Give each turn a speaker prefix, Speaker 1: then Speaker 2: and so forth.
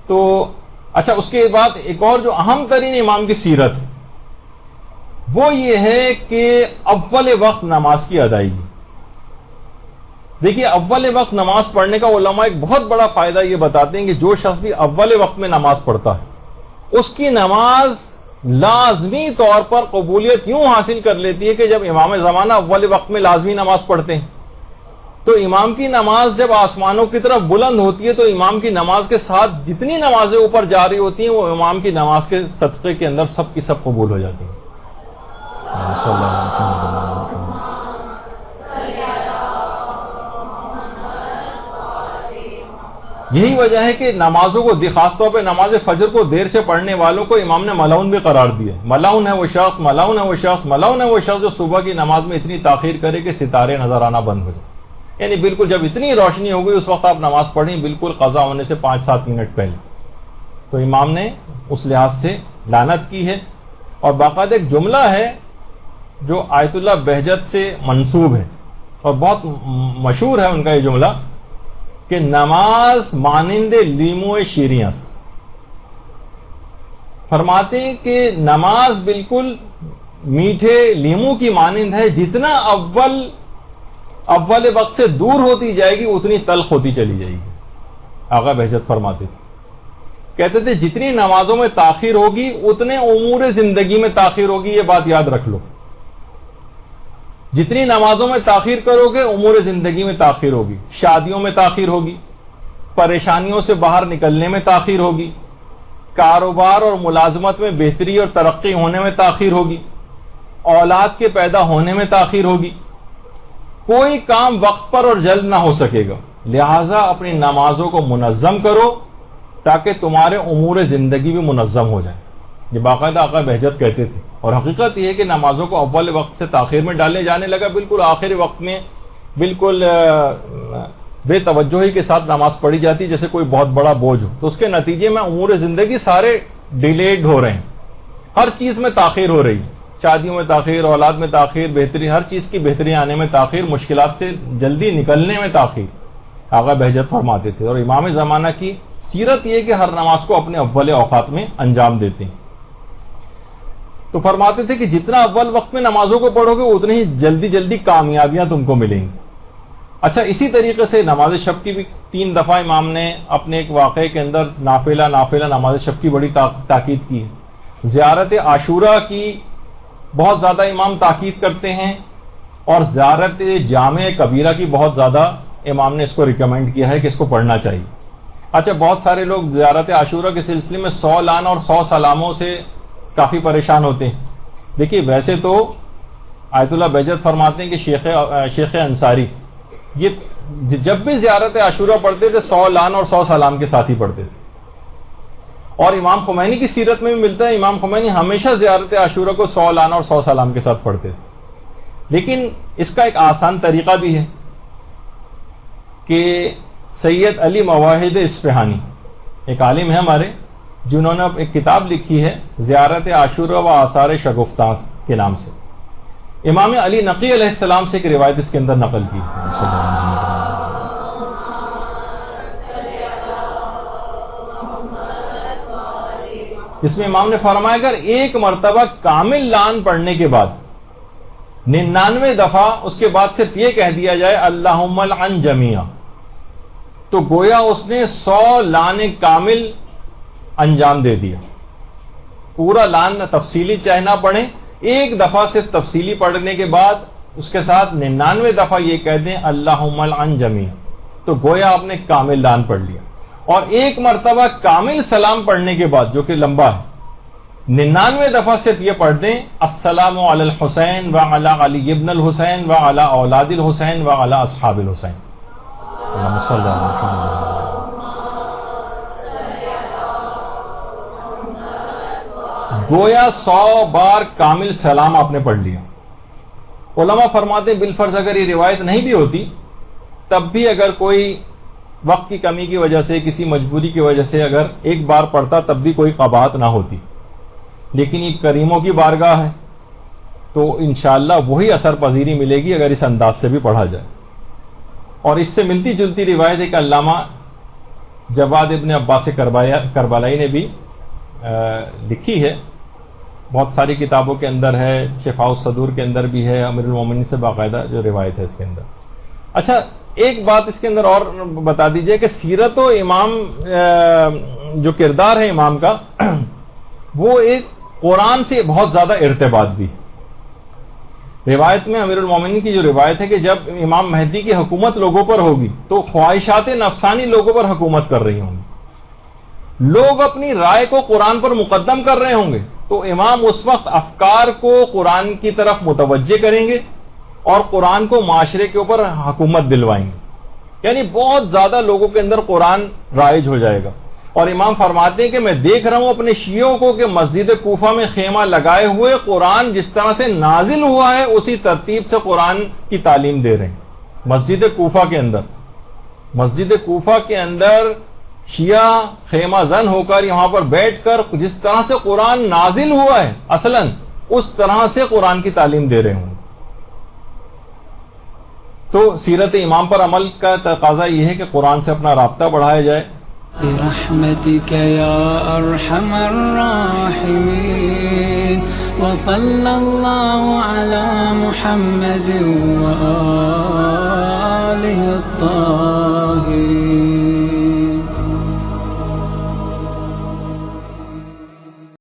Speaker 1: تو اچھا، اس کے بعد ایک اور جو اہم ترین امام کی سیرت وہ یہ ہے کہ اول وقت نماز کی ادائیگی. دیکھیے، اول وقت نماز پڑھنے کا علماء ایک بہت بڑا فائدہ یہ بتاتے ہیں کہ جو شخص بھی اول وقت میں نماز پڑھتا ہے اس کی نماز لازمی طور پر قبولیت یوں حاصل کر لیتی ہے کہ جب امام زمانہ اول وقت میں لازمی نماز پڑھتے ہیں تو امام کی نماز جب آسمانوں کی طرف بلند ہوتی ہے تو امام کی نماز کے ساتھ جتنی نمازیں اوپر جاری ہوتی ہیں وہ امام کی نماز کے صدقے کے اندر سب کی سب قبول ہو جاتی ہیں. یہی وجہ ہے کہ نمازوں کو خاص طور پہ نماز فجر کو دیر سے پڑھنے والوں کو امام نے ملعون بھی قرار دیا. ملعون ہے وہ شخص، ملعون ہے وہ شخص، ملعون ہے وہ شخص جو صبح کی نماز میں اتنی تاخیر کرے کہ ستارے نظر آنا بند ہو جائے. یعنی بالکل جب اتنی روشنی ہو گئی اس وقت آپ نماز پڑھیں، بالکل قضا ہونے سے 5-7 منٹ پہلے. تو امام نے اس لحاظ سے لعنت کی ہے. اور باقاعدہ ایک جملہ ہے جو آیت اللہ بہجت سے منسوب ہے اور بہت مشہور ہے ان کا یہ جملہ کہ نماز مانند لیمو شیریں است. فرماتے ہیں کہ نماز بالکل میٹھے لیمو کی مانند ہے، جتنا اول وقت سے دور ہوتی جائے گی اتنی تلخ ہوتی چلی جائے گی. آقا بہجت فرماتے تھے، کہتے تھے جتنی نمازوں میں تاخیر ہوگی اتنے امور زندگی میں تاخیر ہوگی. یہ بات یاد رکھ لو، جتنی نمازوں میں تاخیر کرو گے امور زندگی میں تاخیر ہوگی. شادیوں میں تاخیر ہوگی، پریشانیوں سے باہر نکلنے میں تاخیر ہوگی، کاروبار اور ملازمت میں بہتری اور ترقی ہونے میں تاخیر ہوگی، اولاد کے پیدا ہونے میں تاخیر ہوگی. کوئی کام وقت پر اور جلد نہ ہو سکے گا. لہٰذا اپنی نمازوں کو منظم کرو تاکہ تمہارے امور زندگی بھی منظم ہو جائیں. یہ باقاعدہ آقا بہجت کہتے تھے. اور حقیقت یہ ہے کہ نمازوں کو اول وقت سے تاخیر میں ڈالے جانے لگا. بالکل آخری وقت میں بالکل بے توجہی کے ساتھ نماز پڑھی جاتی جیسے کوئی بہت بڑا بوجھ ہو. تو اس کے نتیجے میں امور زندگی سارے ڈیلیڈ ہو رہے ہیں، ہر چیز میں تاخیر ہو رہی ہے. شادیوں میں تاخیر، اولاد میں تاخیر، بہتری، ہر چیز کی بہتری آنے میں تاخیر، مشکلات سے جلدی نکلنے میں تاخیر. آقا بہجت فرماتے تھے. اور امام زمانہ کی سیرت یہ کہ ہر نماز کو اپنے اول اوقات میں انجام دیتے ہیں. تو فرماتے تھے کہ جتنا اول وقت میں نمازوں کو پڑھو گے اتنی ہی جلدی جلدی کامیابیاں تم کو ملیں گی. اچھا، اسی طریقے سے نماز شب کی بھی 3 دفعہ امام نے اپنے ایک واقعے کے اندر نافلہ نماز شب کی بڑی تاکید کی ہے. زیارت عاشورہ کی بہت زیادہ امام تاکید کرتے ہیں اور زیارت جامع کبیرہ کی بہت زیادہ امام نے اس کو ریکمینڈ کیا ہے کہ اس کو پڑھنا چاہیے. اچھا، بہت سارے لوگ زیارت عاشورہ کے سلسلے میں 100 لعن اور 100 سلاموں سے کافی پریشان ہوتے ہیں. دیکھیے، ویسے تو آیت اللہ بہجت فرماتے ہیں کہ شیخ انصاری یہ جب بھی زیارت عاشورہ پڑھتے تھے 100 لعن اور 100 سلام کے ساتھ ہی پڑھتے تھے. اور امام خمینی کی سیرت میں بھی ملتا ہے امام خمینی ہمیشہ زیارت عاشورہ کو 100 لعن اور 100 سلام کے ساتھ پڑھتے تھے. لیکن اس کا ایک آسان طریقہ بھی ہے کہ سید علی مواحد اصفہانی ایک عالم ہے ہمارے، جنہوں نے ایک کتاب لکھی ہے زیارت عاشورہ و آثار شگفتاں کے نام سے. امام علی نقی علیہ السلام سے ایک روایت اس کے اندر نقل کی. اس میں امام نے فرمایا اگر ایک مرتبہ کامل لعن پڑھنے کے بعد 99 دفعہ اس کے بعد صرف یہ کہہ دیا جائے اللہم لعن جمیعا، تو گویا اس نے 100 لعن کامل انجام دے دیا. پورا لعن تفصیلی چاہے نہ پڑھیں، ایک دفعہ صرف تفصیلی پڑھنے کے بعد اس کے ساتھ 99 دفعہ یہ کہہ دیں اللہم لعن جمیعا، تو گویا آپ نے کامل لعن پڑھ لیا. اور ایک مرتبہ کامل سلام پڑھنے کے بعد جو کہ لمبا ہے 99 دفعہ صرف یہ پڑھ دیں السلام علی الحسین وعلی علی ابن الحسین وعلی اولاد الحسین وعلی اصحاب الحسین. گویا 100 بار کامل سلام آپ نے پڑھ لیا. علماء فرماتے ہیں بالفرض اگر یہ روایت نہیں بھی ہوتی تب بھی اگر کوئی وقت کی کمی کی وجہ سے، کسی مجبوری کی وجہ سے اگر ایک بار پڑھتا تب بھی کوئی قباحت نہ ہوتی. لیکن یہ کریموں کی بارگاہ ہے تو انشاءاللہ وہی اثر پذیری ملے گی اگر اس انداز سے بھی پڑھا جائے. اور اس سے ملتی جلتی روایت ایک علامہ جواد ابن عباس کربلائی نے بھی لکھی ہے، بہت ساری کتابوں کے اندر ہے، شفاء الصدور کے اندر بھی ہے، امیر المومنین سے باقاعدہ جو روایت ہے اس کے اندر۔ اچھا ایک بات اس کے اندر اور بتا دیجئے کہ سیرت و امام جو کردار ہے امام کا وہ ایک قرآن سے بہت زیادہ ارتباط بھی۔ روایت میں امیر المومنین کی جو روایت ہے کہ جب امام مہدی کی حکومت لوگوں پر ہوگی تو خواہشات نفسانی لوگوں پر حکومت کر رہی ہوں گی، لوگ اپنی رائے کو قرآن پر مقدم کر رہے ہوں گے، تو امام اس وقت افکار کو قرآن کی طرف متوجہ کریں گے اور قرآن کو معاشرے کے اوپر حکومت دلوائیں گے، یعنی بہت زیادہ لوگوں کے اندر قرآن رائج ہو جائے گا۔ اور امام فرماتے ہیں کہ میں دیکھ رہا ہوں اپنے شیعوں کو کہ مسجد کوفہ میں خیمہ لگائے ہوئے قرآن جس طرح سے نازل ہوا ہے اسی ترتیب سے قرآن کی تعلیم دے رہے ہیں۔ مسجد کوفہ کے اندر شیعہ خیمہ زن ہو کر یہاں پر بیٹھ کر جس طرح سے قرآن نازل ہوا ہے اصلاً اس طرح سے قرآن کی تعلیم دے رہے ہوں۔ تو سیرت امام پر عمل کا تقاضا یہ ہے کہ قرآن سے اپنا رابطہ بڑھایا جائے۔
Speaker 2: برحمتك يا أرحم الراحمين وصلى الله على محمد وآله